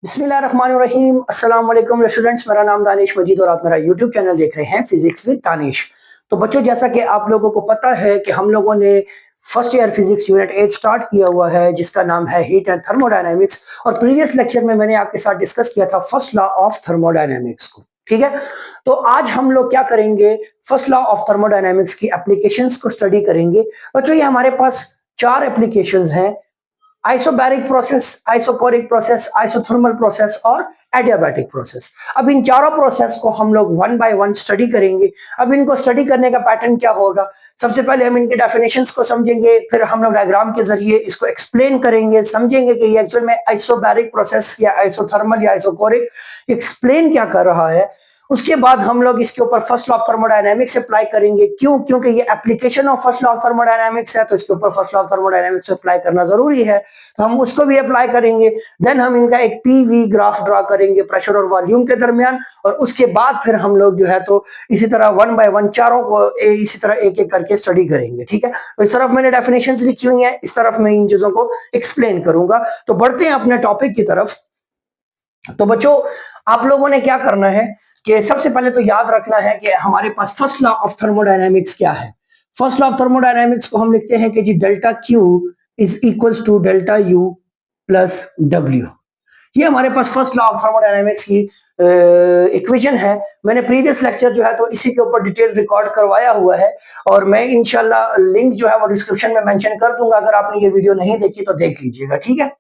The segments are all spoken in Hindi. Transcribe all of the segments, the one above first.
बिस्मिल्लाहिर्रहमानिर्रहीम। अस्सलाम वालेकुम स्टूडेंट्स, मेरा नाम दानिश मजीद और आप मेरा यूट्यूब चैनल देख रहे हैं फिजिक्स विद दानिश। तो बच्चों, जैसा कि आप लोगों को पता है कि हम लोगों ने first year physics unit 8 start किया हुआ है जिसका नाम है हीट एंड थर्मोडायनेमिक्स। और प्रीवियस लेक्चर में मैंने आपके साथ डिस्कस किया था फर्स्ट लॉ ऑफ थर्मोडायनेमिक्स को। ठीक है, तो आज हम लोग क्या करेंगे, फर्स्ट लॉ ऑफ थर्मोडायनेमिक्स की एप्लीकेशंस को स्टडी करेंगे। बच्चों, ये हमारे पास चार एप्लीकेशंस हैं: isobaric process, isochoric process, isothermal process और एडियाबैटिक प्रोसेस। अब इन चारों प्रोसेस को हम लोग वन बाय वन स्टडी करेंगे। अब इनको स्टडी करने का पैटर्न क्या होगा, सबसे पहले हम इनके डेफिनेशंस को समझेंगे, फिर हम लोग डायग्राम के जरिए इसको एक्सप्लेन करेंगे, समझेंगे कि ये एक्चुअल में आइसोबैरिक प्रोसेस या आइसोथर्मल या आइसोकोरिक एक्सप्लेन क्या कर रहा है। उसके बाद हम लोग इसके ऊपर first law of thermodynamics apply करेंगे। क्यों? क्योंकि ये application of first law of thermodynamics है, तो इसके ऊपर first law of thermodynamics apply करना जरूरी है, तो हम उसको भी अप्लाई करेंगे। देन हम इनका एक पीवी ग्राफ ड्रा करेंगे प्रेशर और वॉल्यूम के दरमियान, और उसके बाद फिर हम लोग जो है तो इसी तरह वन बाय वन चारों को इसी तरह एक एक करके स्टडी करेंगे। ठीक है, तो इस तरफ मैंने डेफिनेशंस लिखी हुई है, इस तरफ मैं इन चीजों को एक्सप्लेन करूंगा। तो बढ़ते हैं अपने टॉपिक की तरफ। तो बच्चों, आप लोगों ने क्या करना है कि सबसे पहले तो याद रखना है कि हमारे पास फर्स्ट लॉ ऑफ थर्मोडायनेमिक्स क्या है। फर्स्ट लॉ ऑफ थर्मोडायनेमिक्स को हम लिखते हैं कि जी delta Q is equals to delta U plus W. ये हमारे पास फर्स्ट लॉ ऑफ थर्मोडायनेमिक्स की इक्वेशन है। मैंने प्रीवियस लेक्चर जो है तो इसी के ऊपर डिटेल रिकॉर्ड करवाया हुआ है, और मैं इंशाल्लाह लिंक जो है वो डिस्क्रिप्शन में मेंशन कर दूंगा। अगर आपने ये वीडियो नहीं देखी तो देख लीजिएगा। ठीक है,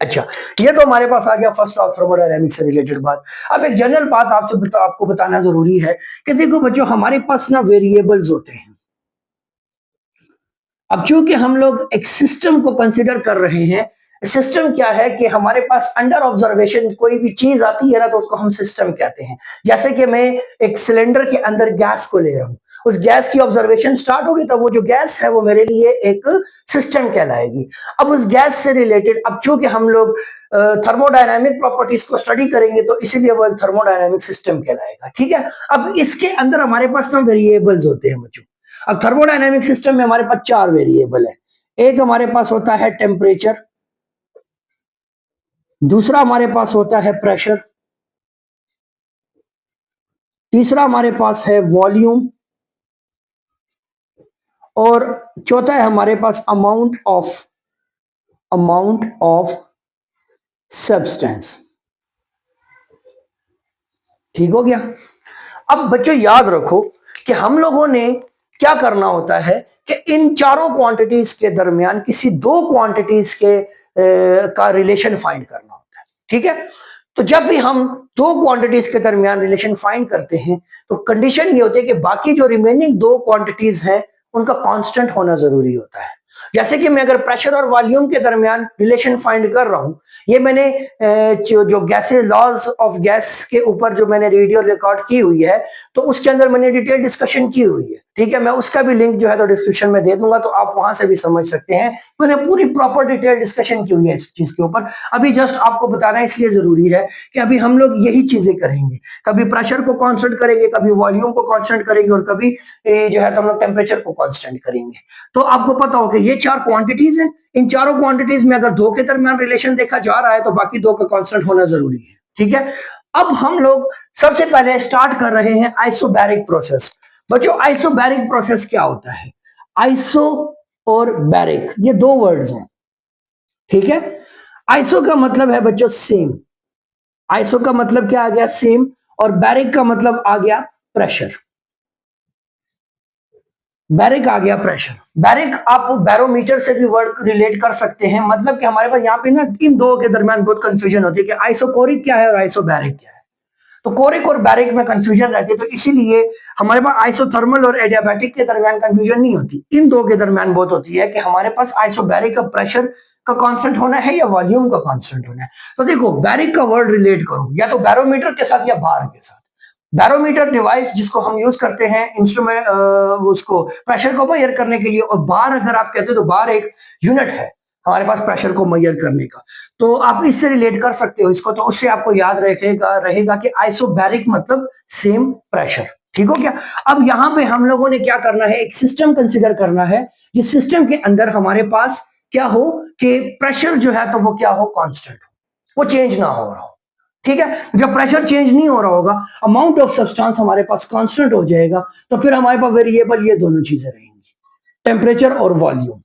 अच्छा, ये तो हमारे पास आ गया फर्स्ट लॉ ऑफ थर्मोडायनेमिक्स से रिलेटेड बात। अब एक जनरल बात आपको बताना जरूरी है कि देखो बच्चों, हमारे पास ना वेरिएबल्स होते हैं। अब चूंकि हम लोग एक सिस्टम को कंसिडर कर रहे हैं, सिस्टम क्या है कि हमारे पास अंडर ऑब्जर्वेशन कोई भी चीज आती है ना, तो उसको हम सिस्टम कहते हैं। जैसे कि मैं एक सिलेंडर के अंदर गैस को ले रहा हूं, उस गैस की ऑब्जर्वेशन स्टार्ट होगी तो वो जो गैस है वो मेरे लिए एक सिस्टम कहलाएगी। अब उस गैस से रिलेटेड, अब चूंकि हम लोग थर्मोडायनामिक प्रॉपर्टीज को स्टडी करेंगे तो इसीलिए वो एक थर्मोडायनामिक सिस्टम कहलाएगा। ठीक है, अब इसके अंदर हमारे पास ना वेरिएबल्स होते हैं बच्चों। अब थर्मोडायनामिक सिस्टम में हमारे पास चार वेरिएबल है। एक हमारे पास होता है टेम्परेचर, दूसरा हमारे पास होता है प्रेशर, तीसरा हमारे पास है वॉल्यूम, और चौथा है हमारे पास अमाउंट ऑफ सब्सटेंस। ठीक हो गया। अब बच्चों याद रखो कि हम लोगों ने क्या करना होता है कि इन चारों क्वांटिटीज के दरमियान किसी दो क्वांटिटीज के का रिलेशन फाइंड करना होता है। ठीक है, तो जब भी हम दो क्वांटिटीज के दरमियान रिलेशन फाइंड करते हैं तो कंडीशन ये होती है कि बाकी जो रिमेनिंग दो क्वांटिटीज हैं उनका कांस्टेंट होना जरूरी होता है। जैसे कि मैं अगर प्रेशर और वॉल्यूम के दरमियान रिलेशन फाइंड कर रहा हूं, ये मैंने जो गैसेस, लॉज ऑफ गैस के ऊपर जो मैंने वीडियो रिकॉर्ड की हुई है, तो उसके अंदर मैंने डिटेल डिस्कशन की हुई है। ठीक है, मैं उसका भी लिंक जो है तो डिस्क्रिप्शन में दे दूंगा, तो आप वहां से भी समझ सकते हैं। मैंने पूरी प्रॉपर डिटेल डिस्कशन की हुई है इस चीज के ऊपर। अभी जस्ट आपको बताना इसलिए जरूरी है कि अभी हम लोग यही चीजें करेंगे, कभी प्रेशर को कांस्टेंट करेंगे, कभी वॉल्यूम को कांस्टेंट करेंगे, और कभी जो है तो हम लोग टेम्परेचर को कांस्टेंट करेंगे। तो आपको पता हो कि ये चार क्वांटिटीज हैं, इन चारों क्वांटिटीज में अगर दो के दरमियान रिलेशन देखा जा रहा है तो बाकी दो का कांस्टेंट होना जरूरी है। ठीक है, अब हम लोग सबसे पहले स्टार्ट कर रहे हैं आइसोबैरिक प्रोसेस। बच्चों, आइसोबैरिक प्रोसेस क्या होता है? आइसो और बैरिक ये दो वर्ड्स हैं। ठीक है, आइसो का मतलब है बच्चों सेम, आइसो का मतलब क्या आ गया? सेम। और बैरिक का मतलब आ गया प्रेशर। बैरिक आ गया प्रेशर। बैरिक आप बैरोमीटर से भी वर्ड रिलेट कर सकते हैं। मतलब कि हमारे पास यहाँ पे ना इन दो के दरमियान बहुत कंफ्यूजन होती है कि आइसोकोरिक क्या है और आइसोबैरिक क्या है। तो कोरिक और बैरिक में कंफ्यूजन रहती है, तो इसीलिए हमारे पास आइसोथर्मल और एडियाबैटिक के दरमियान कंफ्यूजन नहीं होती, इन दो के दरमियान बहुत होती है कि हमारे पास आइसोबैरिक का प्रेशर का कांस्टेंट होना है या वॉल्यूम का कांस्टेंट होना है। तो देखो, बैरिक का वर्ड रिलेट करो या तो बैरोमीटर के साथ या बार के साथ। बैरोमीटर डिवाइस जिसको हम यूज करते हैं इंस्ट्रूमेंट, उसको प्रेशर को मेजर करने के लिए, और बार अगर आप कहते हो तो बार एक यूनिट है हमारे पास प्रेशर को मेजर करने का। तो आप इससे रिलेट कर सकते हो इसको, तो उससे आपको याद रहेगा कि आइसोबैरिक मतलब सेम प्रेशर। ठीक हो गया। अब यहां पे हम लोगों ने क्या करना है, एक सिस्टम कंसिडर करना है, जिस सिस्टम के अंदर हमारे पास क्या हो कि प्रेशर जो है तो वो क्या हो, कांस्टेंट हो। वो चेंज ना हो रहा हो। ठीक है, जब प्रेशर चेंज नहीं हो रहा होगा, अमाउंट ऑफ सब्सटेंस हमारे पास कांस्टेंट हो जाएगा, तो फिर हमारे पास वेरिएबल ये दोनों चीजें रहेंगी, टेम्परेचर और वॉल्यूम।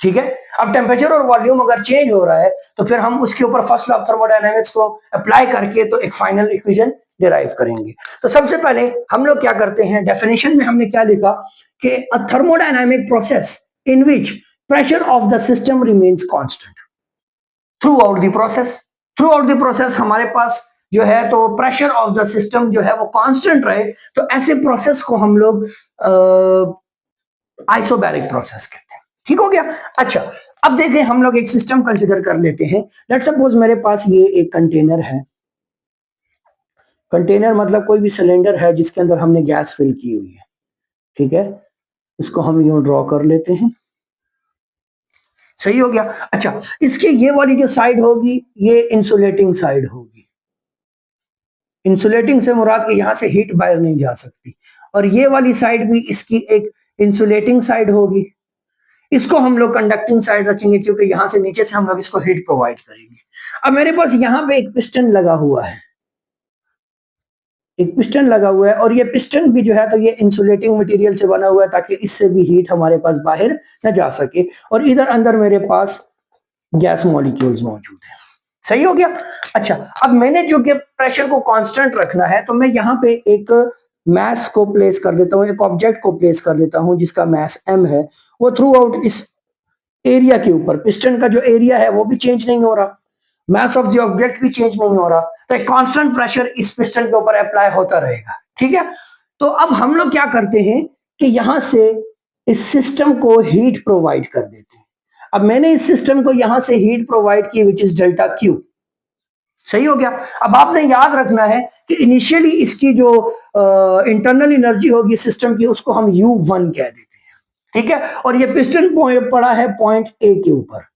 ठीक है, अब टेम्परेचर और वॉल्यूम अगर चेंज हो रहा है तो फिर हम उसके ऊपर फर्स्ट लॉ ऑफ थर्मोडायनामिक्स को अप्लाई करके तो एक फाइनल इक्वेशन डिराइव करेंगे। तो सबसे पहले हम लोग क्या करते हैं, डेफिनेशन में हमने क्या लिखा कि a thermodynamic process in which pressure of the system remains constant throughout the process. Throughout the process हमारे पास जो है तो प्रेशर ऑफ द सिस्टम जो है वो कांस्टेंट रहे, तो ऐसे प्रोसेस को हम लोग आइसोबैरिक प्रोसेस कहते हैं। ठीक हो गया। अच्छा, अब देखें हम लोग एक सिस्टम कंसिडर कर लेते हैं। लेट्स सपोज मेरे पास ये एक कंटेनर है। कंटेनर मतलब कोई भी सिलेंडर है जिसके अंदर हमने गैस फिल की हुई है। ठीक है, इसको हम यूं ड्रॉ कर लेते हैं। सही हो गया। अच्छा, इसके ये वाली जो साइड होगी ये इंसुलेटिंग साइड होगी। इंसुलेटिंग से मुराद कि यहां से हीट बाहर नहीं जा सकती, और ये वाली साइड भी इसकी एक इंसुलेटिंग साइड होगी। इसको हम लोग कंडक्टिंग साइड रखेंगे क्योंकि यहां से नीचे से हम लोग इसको हीट प्रोवाइड करेंगे। अब मेरे पास यहाँ पे एक पिस्टन लगा हुआ है, एक पिस्टन लगा हुआ है, और ये पिस्टन भी जो है तो ये इंसुलेटिंग मटेरियल से बना हुआ है ताकि इससे भी हीट हमारे पास बाहर न जा सके, और इधर अंदर मेरे पास गैस मॉलिक्यूल्स मौजूद है। सही हो गया। अच्छा, अब मैंने जो कि प्रेशर को कांस्टेंट रखना है तो मैं यहाँ पे एक मैस को प्लेस कर देता हूँ, एक ऑब्जेक्ट को प्लेस कर देता हूँ जिसका मैस m है। वो थ्रू आउट इस एरिया के ऊपर, पिस्टन का जो एरिया है वो भी चेंज नहीं हो रहा, मास ऑफ द ऑब्जेक्ट भी चेंज नहीं हो रहा, तो एक कांस्टेंट प्रेशर इस पिस्टन के ऊपर अप्लाई होता रहेगा। ठीक है, तो अब हम लोग क्या करते हैं कि यहां से इस सिस्टम को हीट प्रोवाइड कर देते हैं। अब मैंने इस सिस्टम को यहां से हीट प्रोवाइड की विच इज डेल्टा क्यू। सही हो गया। अब आपने याद रखना है कि इनिशियली इसकी जो इंटरनल एनर्जी होगी सिस्टम की उसको हम U1 कह देते हैं। ठीक है, और ये पिस्टन पड़ा है पॉइंट ए के ऊपर।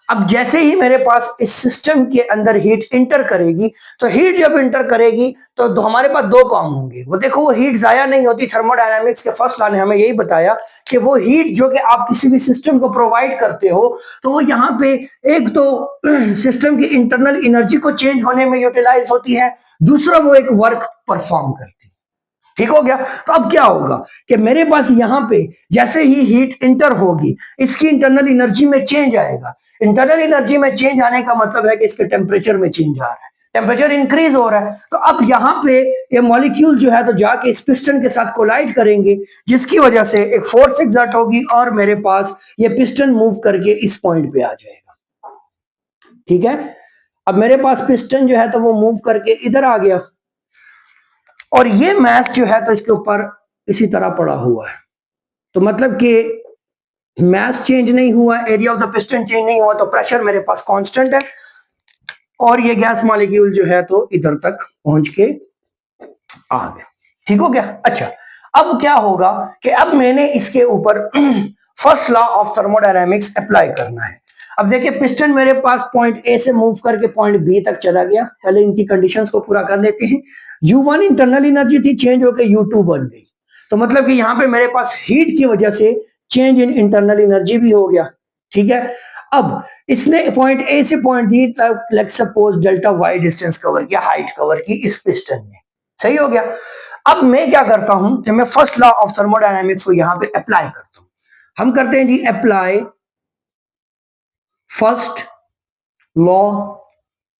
अब जैसे ही मेरे पास इस सिस्टम के अंदर हीट इंटर करेगी, तो हीट जब इंटर करेगी तो हमारे पास दो काम होंगे। वो देखो, वो हीट जाया नहीं होती। थर्मोडायनामिक्स के फर्स्ट लॉ ने हमें यही बताया कि वो हीट जो कि आप किसी भी सिस्टम को प्रोवाइड करते हो तो वो यहाँ पे एक तो सिस्टम की इंटरनल एनर्जी को चेंज होने में यूटिलाइज होती है, दूसरा वो एक वर्क परफॉर्म करती है। ठीक हो गया। तो अब क्या होगा कि मेरे पास यहां पे जैसे ही हीट इंटर होगी इसकी इंटरनल एनर्जी में चेंज आएगा। इंटरनल एनर्जी में चेंज आने का मतलब है कि इसके टेम्परेचर में चेंज आ रहा है, टेम्परेचर इंक्रीज हो रहा है। तो अब यहाँ पे ये मॉलिक्यूल जो है तो जाके इस पिस्टन के साथ कोलाइड करेंगे, जिसकी वजह से एक फोर्स एग्जर्ट होगी और मेरे पास ये पिस्टन मूव करके इस पॉइंट पे आ जाएगा। ठीक है, अब मेरे पास पिस्टन जो है तो वो मूव करके इधर आ गया, और ये मैस जो है तो इसके ऊपर इसी तरह पड़ा हुआ है। तो मतलब कि मैस चेंज नहीं हुआ, area of the piston change नहीं हुआ, तो प्रेशर मेरे पास कांस्टेंट है, और ये गैस मॉलिक्यूल जो है तो इधर तक पहुंच के आ गया। ठीक हो गया। अच्छा, अब क्या होगा कि अब मैंने इसके ऊपर first law of thermodynamics apply करना है। अब देखिए, पिस्टन मेरे पास पॉइंट ए से मूव करके पॉइंट बी तक चला गया। पहले इनकी कंडीशंस को पूरा कर लेते हैं। U1 इंटरनल एनर्जी थी, चेंज होकर U2 बन गई, तो मतलब कि यहां पे मेरे पास हीट की वजह से चेंज इन इंटरनल एनर्जी भी हो गया। ठीक है, अब इसने पॉइंट ए से पॉइंट बी तक let's suppose delta Y distance cover किया, हाइट कवर की इस पिस्टन ने। सही हो गया। अब मैं क्या करता हूं कि मैं फर्स्ट लॉ ऑफ थर्मोडायनामिक्स को यहां पे अप्लाई करता हूं। हम करते हैं जी apply first law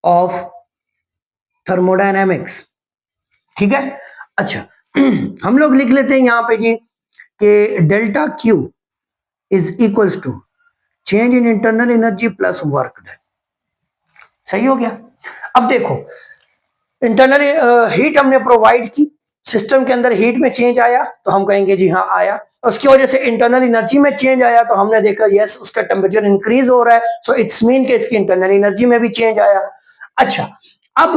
of thermodynamics. ठीक है। अच्छा, हम लोग लिख लेते हैं यहां पे जी कि delta Q is equals to change in internal energy plus work done. सही हो गया। अब देखो, इंटरनल हीट हमने प्रोवाइड की, सिस्टम के अंदर हीट में चेंज आया तो हम कहेंगे जी हाँ आया। उसकी वजह से इंटरनल एनर्जी में चेंज आया तो हमने देखा यस उसका टेम्परेचर इंक्रीज हो रहा है, सो इट्स मीन कि इसकी इंटरनल एनर्जी में भी चेंज आया। अच्छा, अब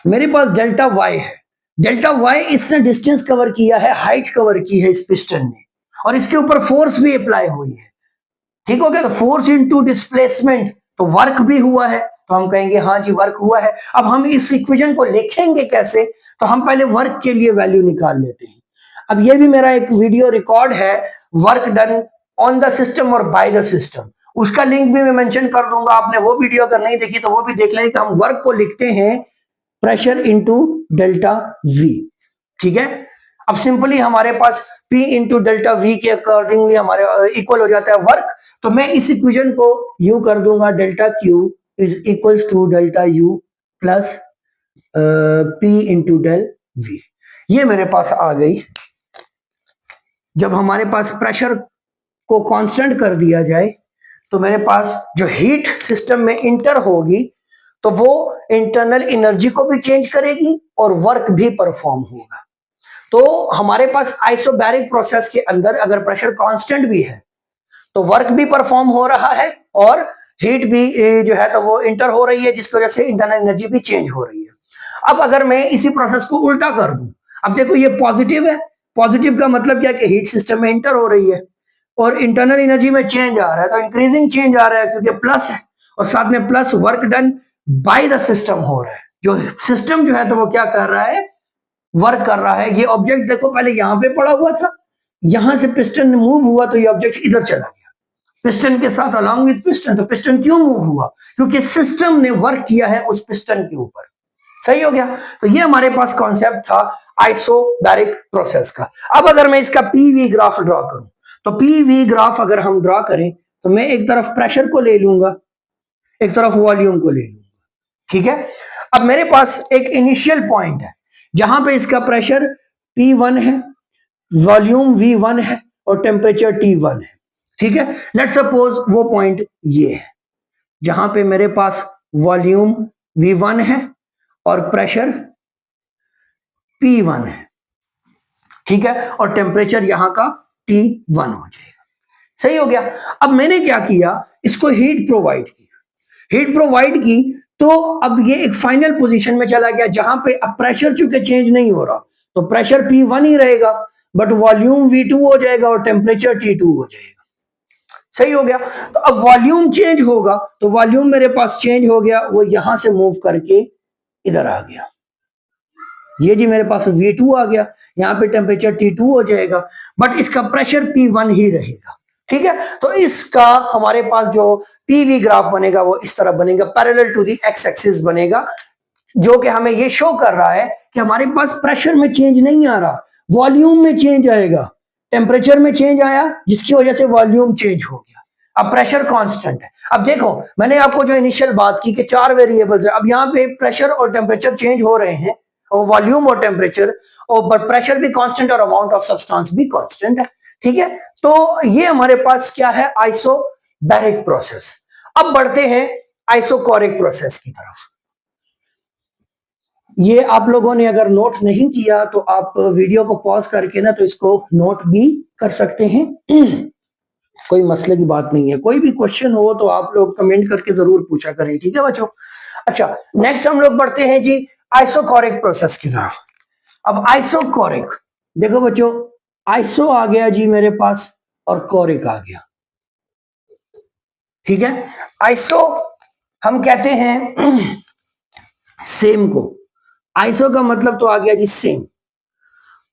मेरे पास डेल्टा वाई है। डेल्टा वाई इसने डिस्टेंस कवर किया है, हाइट कवर की है इस पिस्टन ने, और इसके ऊपर फोर्स भी अप्लाई हुई है। ठीक हो गया। तो फोर्स इनटू डिस्प्लेसमेंट, तो वर्क भी हुआ है, तो हम कहेंगे हाँ जी वर्क हुआ है। अब हम इस इक्वेशन को लिखेंगे कैसे, तो हम पहले वर्क के लिए वैल्यू निकाल लेते हैं। अब ये भी मेरा एक वीडियो रिकॉर्ड है, work done on the system और बाय द सिस्टम, उसका लिंक भी मैं मेंशन कर दूंगा, आपने वो वीडियो अगर नहीं देखी तो वो भी देख लें कि हम वर्क को लिखते हैं प्रेशर इंटू डेल्टा वी। ठीक है, अब सिंपली हमारे पास P इंटू डेल्टा वी के अकॉर्डिंगली हमारे इक्वल हो जाता है वर्क। तो मैं इस इक्वेशन को यू कर दूंगा, delta Q is equal to delta U plus P into del V. ये मेरे पास आ गई। जब हमारे पास प्रेशर को कांस्टेंट कर दिया जाए तो मेरे पास जो हीट सिस्टम में इंटर होगी तो वो इंटरनल एनर्जी को भी चेंज करेगी और वर्क भी परफॉर्म होगा। तो हमारे पास आइसोबैरिक प्रोसेस के अंदर अगर प्रेशर कांस्टेंट भी है तो वर्क भी परफॉर्म हो रहा है और हीट भी जो है तो वो इंटर हो रही है, जिसकी वजह से इंटरनल एनर्जी भी चेंज हो रही है। अब अगर मैं इसी प्रोसेस को उल्टा कर दूं, अब देखो ये पॉजिटिव है, पॉजिटिव का मतलब क्या कि हीट सिस्टम में इंटर हो रही है और इंटरनल एनर्जी में चेंज आ रहा है, तो इंक्रीजिंग चेंज आ रहा है क्योंकि प्लस है और साथ में plus work done by the system हो रहा है। जो सिस्टम जो है तो वो क्या कर रहा है, वर्क कर रहा है। ये ऑब्जेक्ट देखो पहले यहां पे पड़ा हुआ था, यहां से पिस्टन मूव हुआ तो ये ऑब्जेक्ट इधर चला गया पिस्टन के साथ अलॉन्ग विद पिस्टन। तो पिस्टन क्यों मूव हुआ, क्योंकि सिस्टम ने वर्क किया है उस पिस्टन के ऊपर। सही हो गया। तो ये हमारे पास कॉन्सेप्ट था आइसोबैरिक प्रोसेस का। अब अगर मैं इसका पीवी ग्राफ ड्रॉ करूं तो पीवी ग्राफ अगर हम ड्रॉ करें तो मैं एक तरफ प्रेशर को ले लूंगा, एक तरफ वॉल्यूम को ले लूंगा। ठीक है, अब मेरे पास एक इनिशियल पॉइंट है जहां पे इसका प्रेशर P1 है, वॉल्यूम V1 है और टेम्परेचर T1 है। ठीक है, लेट सपोज वो पॉइंट ये है जहां पे मेरे पास वॉल्यूम V1 है और प्रेशर P1 है। ठीक है, और टेम्परेचर यहां का T1 हो जाएगा। सही हो गया। अब मैंने क्या किया, इसको हीट प्रोवाइड की, हीट प्रोवाइड की तो अब ये एक फाइनल पोजीशन में चला गया जहां पे अब प्रेशर चूंकि चेंज नहीं हो रहा तो प्रेशर P1 ही रहेगा बट वॉल्यूम V2 हो जाएगा और टेम्परेचर T2 हो जाएगा। सही हो गया। तो अब वॉल्यूम चेंज होगा तो वॉल्यूम मेरे पास चेंज हो गया, वो यहां से मूव करके इधर आ गया। ये जी मेरे पास V2 आ गया, यहाँ पे टेम्परेचर T2 हो जाएगा बट इसका प्रेशर P1 ही रहेगा। ठीक है, तो इसका हमारे पास जो पीवी ग्राफ बनेगा वो इस तरह बनेगा, parallel to the X axis बनेगा, जो कि हमें ये शो कर रहा है कि हमारे पास प्रेशर में चेंज नहीं आ रहा, वॉल्यूम में चेंज आएगा। टेम्परेचर में चेंज आया जिसकी वजह से वॉल्यूम चेंज हो गया, अब प्रेशर कांस्टेंट है। अब देखो मैंने आपको जो इनिशियल बात की कि 4 वेरिएबल्स है, अब यहाँ पे प्रेशर और टेम्परेचर चेंज हो रहे हैं और वॉल्यूम और टेम्परेचर और बट प्रेशर भी कांस्टेंट और अमाउंट ऑफ सब्सटेंस भी कांस्टेंट है। ठीक है, तो ये हमारे पास क्या है, आइसोबैरिक प्रोसेस। अब बढ़ते हैं आइसोकोरिक प्रोसेस की तरफ। ये आप लोगों ने अगर नोट नहीं किया तो आप वीडियो को पॉज करके ना तो इसको नोट भी कर सकते हैं कोई मसले की बात नहीं है। कोई भी क्वेश्चन हो तो आप लोग कमेंट करके जरूर पूछा करें। ठीक है बच्चों। अच्छा, नेक्स्ट हम लोग बढ़ते हैं जी आइसोकोरिक प्रोसेस की तरफ। अब आइसोकोरिक देखो बच्चों, आइसो आ गया जी मेरे पास और कोरिक आ गया। ठीक है, आइसो हम कहते हैं सेम को, आइसो का मतलब तो आ गया जी सेम।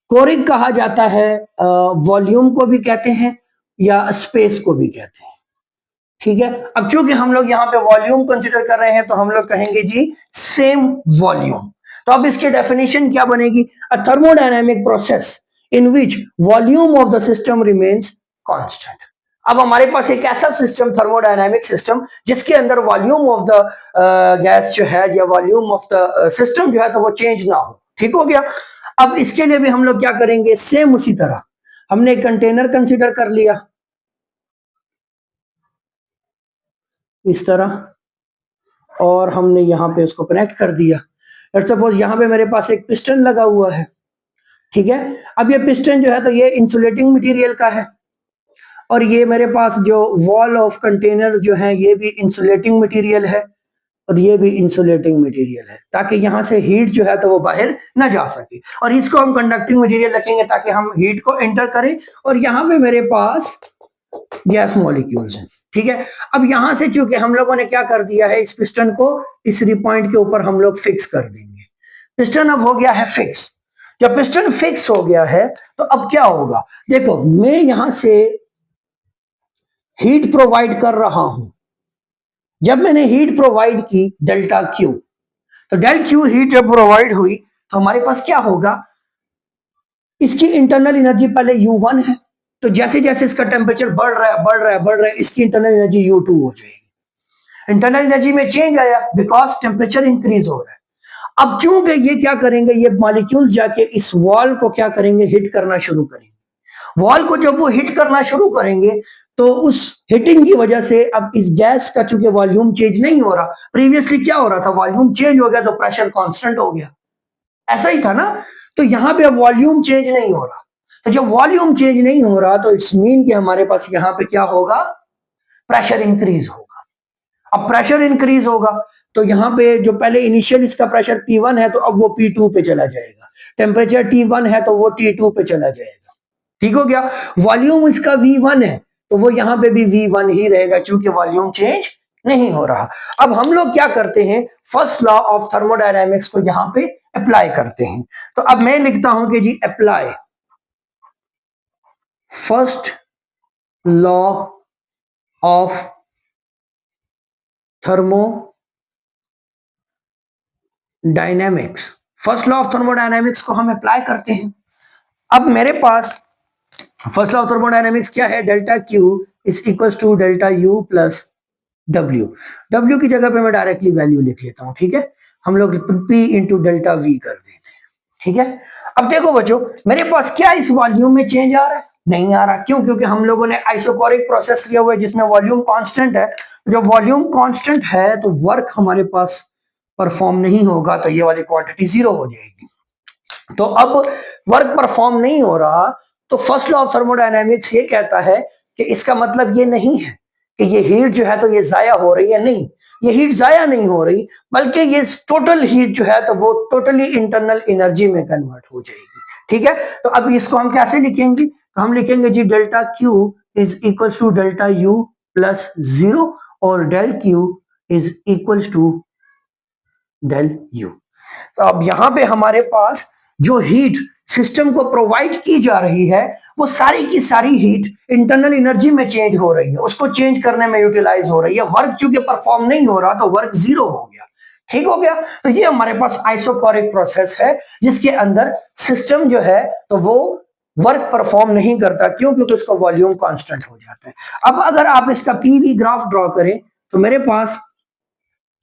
कोरिक कहा जाता है वॉल्यूम को भी कहते हैं या स्पेस को भी कहते हैं। ठीक है, अब चूंकि हम लोग यहाँ पे वॉल्यूम कंसीडर कर रहे हैं तो हम लोग कहेंगे जी सेम वॉल्यूम। तो अब इसकी डेफिनेशन क्या बनेगी, a thermodynamic process in which volume of the system remains constant. अब हमारे पास एक ऐसा सिस्टम, थर्मोडायनामिक सिस्टम, जिसके अंदर वॉल्यूम ऑफ द गैस जो है या वॉल्यूम ऑफ द सिस्टम जो है तो वो चेंज ना हो। ठीक हो गया। अब इसके लिए भी हम लोग क्या करेंगे, सेम उसी तरह हमने एक कंटेनर कंसीडर कर लिया इस तरह और हमने यहां पे उसको कनेक्ट कर दिया। लेट्स सपोज यहां पे मेरे पास एक पिस्टन लगा हुआ है। ठीक है, अब ये पिस्टन जो है तो ये इंसुलेटिंग मटेरियल का है और ये मेरे पास जो वॉल ऑफ कंटेनर जो है ये भी इंसुलेटिंग मटेरियल है और ये भी इंसुलेटिंग मटेरियल है, ताकि यहां से हीट जो है तो वो बाहर ना जा सके। और इसको हम कंडक्टिंग मटेरियल रखेंगे ताकि हम हीट को एंटर करें। और यहाँ पे मेरे पास गैस मॉलिक्यूल्स हैं। ठीक है, अब यहां से चूंकि हम लोगों ने क्या कर दिया है, इस पिस्टन को इस पॉइंट के ऊपर हम लोग फिक्स कर देंगे। पिस्टन अब हो गया है फिक्स। जब पिस्टन फिक्स हो गया है तो अब क्या होगा, देखो मैं यहां से हीट प्रोवाइड कर रहा हूं, जब मैंने हीट प्रोवाइड की डेल्टा क्यू, तो डेल क्यू हीट जब प्रोवाइड हुई तो हमारे पास क्या होगा, इसकी इंटरनल एनर्जी पहले U1 है, तो जैसे जैसे इसका टेम्परेचर बढ़ रहा है बढ़ रहा है बढ़ रहा है, इसकी इंटरनल एनर्जी U2 हो जाएगी। इंटरनल एनर्जी में चेंज आया बिकॉज टेम्परेचर इंक्रीज हो रहा है। अब चूंकि ये क्या करेंगे, ये मॉलिक्यूल्स जाके इस वॉल को क्या करेंगे, हिट करना शुरू करेंगे। वॉल को जब वो हिट करना शुरू करेंगे तो उस हिटिंग की वजह से अब इस गैस का चूंकि वॉल्यूम चेंज नहीं हो रहा, प्रीवियसली क्या हो रहा था, वॉल्यूम चेंज हो गया तो प्रेशर कांस्टेंट हो गया, ऐसा ही था ना। तो यहां पे अब वॉल्यूम चेंज नहीं हो रहा, तो जब वॉल्यूम चेंज नहीं हो रहा तो इट्स मीन कि हमारे पास यहां पे क्या होगा, प्रेशर इंक्रीज होगा। अब प्रेशर इंक्रीज होगा तो यहां पे जो पहले इनिशियल इसका प्रेशर P1 है तो अब वो P2 पे चला जाएगा, टेम्परेचर T1 है तो वो T2 पे चला जाएगा, ठीक हो गया। वॉल्यूम इसका V1 है तो वो यहां पे भी V1 ही रहेगा क्योंकि वॉल्यूम चेंज नहीं हो रहा। अब हम लोग क्या करते हैं, फर्स्ट लॉ ऑफ थर्मोडायनामिक्स को यहां पे अप्लाई करते हैं। तो अब मैं लिखता हूं कि जी apply first law of thermodynamics, first law of thermodynamics को हम अप्लाई करते हैं। अब मेरे पास फर्स्ट लॉ ऑफ थर्मोडायनेमिक्स क्या है, delta Q is equal to delta U plus W. W की जगह पे मैं डायरेक्टली वैल्यू लिख लेता हूं, ठीक है, हम लोग पी इंटू डेल्टा वी कर देते हैं, ठीक है। अब देखो बच्चों, मेरे पास क्या इस वॉल्यूम में चेंज आ रहा है, नहीं आ रहा, क्यों, क्योंकि हम लोगों ने आइसोकोरिक प्रोसेस लिया हुआ है जिसमें वॉल्यूम कांस्टेंट है। जब वॉल्यूम कांस्टेंट है तो वर्क हमारे पास परफॉर्म नहीं होगा, तो ये वाली क्वांटिटी जीरो हो जाएगी। तो अब वर्क परफॉर्म नहीं हो रहा, तो फर्स्ट लॉ ऑफ थर्मोडायनेमिक्स ये कहता है कि इसका मतलब ये नहीं है कि ये हीट जो है तो ये जाया हो रही है, नहीं, ये हीट जाया नहीं हो रही, बल्कि ये टोटल हीट जो है तो वो टोटली इंटरनल एनर्जी में कन्वर्ट हो जाएगी, ठीक है। तो अब इसको हम कैसे लिखेंगे, तो हम लिखेंगे जी delta Q is equal to delta U plus zero और del Q is equal to del U. तो अब यहां पे हमारे पास जो हीट सिस्टम को प्रोवाइड की जा रही है वो सारी की सारी हीट इंटरनल एनर्जी में चेंज हो रही है, उसको चेंज करने में यूटिलाइज हो रही है। वर्क चूंकि परफॉर्म नहीं हो रहा तो वर्क जीरो हो गया, ठीक हो गया। तो ये हमारे पास आइसोकोरिक प्रोसेस है जिसके अंदर सिस्टम जो है तो वो वर्क परफॉर्म नहीं करता, क्यों, क्योंकि उसका वॉल्यूम कांस्टेंट हो जाता है। अब अगर आप इसका पीवी ग्राफ ड्रॉ करें तो मेरे पास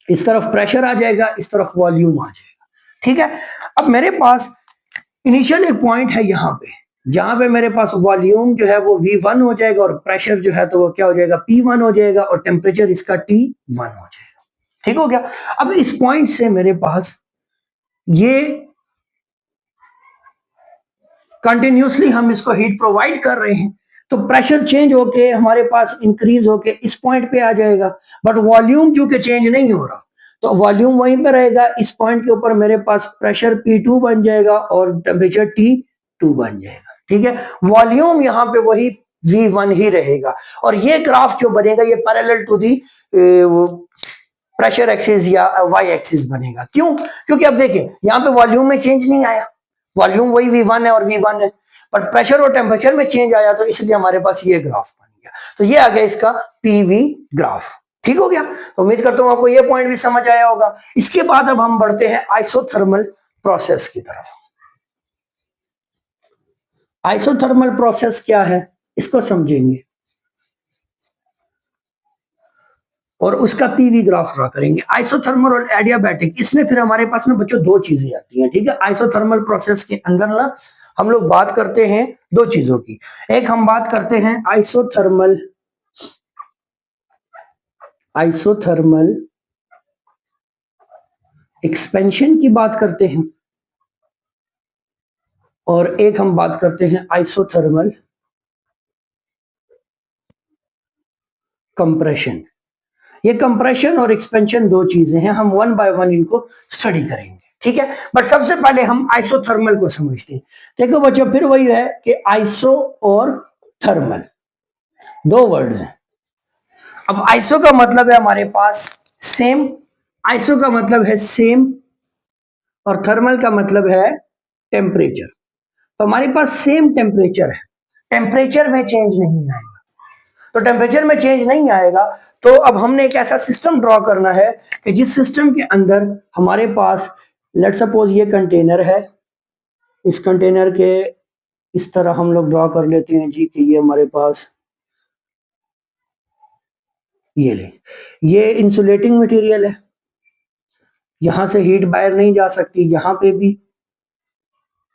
इस तरफ प्रेशर आ जाएगा, इस तरफ वॉल्यूम आ जाएगा, ठीक है। अब मेरे पास इनिशियल एक पॉइंट है यहां पे, जहां पे मेरे पास वॉल्यूम जो है वो V1 हो जाएगा और प्रेशर जो है तो वो क्या हो जाएगा, P1 हो जाएगा और टेम्परेचर इसका T1 हो जाएगा, ठीक हो गया। अब इस पॉइंट से मेरे पास ये कंटिन्यूसली हम इसको हीट प्रोवाइड कर रहे हैं, तो प्रेशर चेंज होके हमारे पास इंक्रीज होके इस पॉइंट पे आ जाएगा, बट वॉल्यूम क्योंकि चेंज नहीं हो रहा तो वॉल्यूम वहीं पे रहेगा। इस पॉइंट के ऊपर मेरे पास प्रेशर P2 बन जाएगा और टेम्परेचर T2 बन जाएगा, ठीक है। वॉल्यूम यहाँ पे वही V1 ही रहेगा और ये ग्राफ जो बनेगा ये parallel to the pressure axis या वाई एक्सिस बनेगा। क्यों, क्योंकि अब देखिए यहाँ पे वॉल्यूम में चेंज नहीं आया, वॉल्यूम वही V1 है और V1 है, पर प्रेशर और टेम्परेचर में चेंज आया तो इसलिए हमारे पास ये ग्राफ बन गया। तो ये आ गया इसका पीवी ग्राफ, ठीक हो गया। तो उम्मीद करता हूं आपको ये पॉइंट भी समझ आया होगा। इसके बाद अब हम बढ़ते हैं आइसोथर्मल प्रोसेस की तरफ। आइसोथर्मल प्रोसेस क्या है इसको समझेंगे और उसका पीवी ग्राफ ड्रा करेंगे। आइसोथर्मल और एडियाबैटिक, इसमें फिर हमारे पास ना बच्चों दो चीजें आती हैं, ठीक है। आइसोथर्मल प्रोसेस के अंदर ना हम लोग बात करते हैं दो चीजों की। एक हम बात करते हैं आइसोथर्मल एक्सपेंशन की बात करते हैं और एक हम बात करते हैं आइसोथर्मल कंप्रेशन। ये कंप्रेशन और एक्सपेंशन दो चीजें हैं, हम वन बाय वन इनको स्टडी करेंगे, ठीक है। बट सबसे पहले हम आइसोथर्मल को समझते हैं। देखो बच्चों, फिर वही है कि आइसो और थर्मल दो वर्ड्स हैं। अब आइसो का मतलब है हमारे पास सेम, आइसो का मतलब है सेम और थर्मल का मतलब है टेम्परेचर। तो हमारे पास सेम टेम्परेचर है, टेम्परेचर में चेंज नहीं आएगा। तो टेम्परेचर में चेंज नहीं आएगा। तो अब हमने एक ऐसा सिस्टम ड्रॉ करना है कि जिस सिस्टम के अंदर हमारे पास लेट्स सपोज ये कंटेनर है, इस कंटेनर के इस तरह हम लोग ड्रॉ कर लेते हैं जी कि ये हमारे पास ये इंसुलेटिंग मटेरियल है, यहां से हीट बाहर नहीं जा सकती, यहां पे भी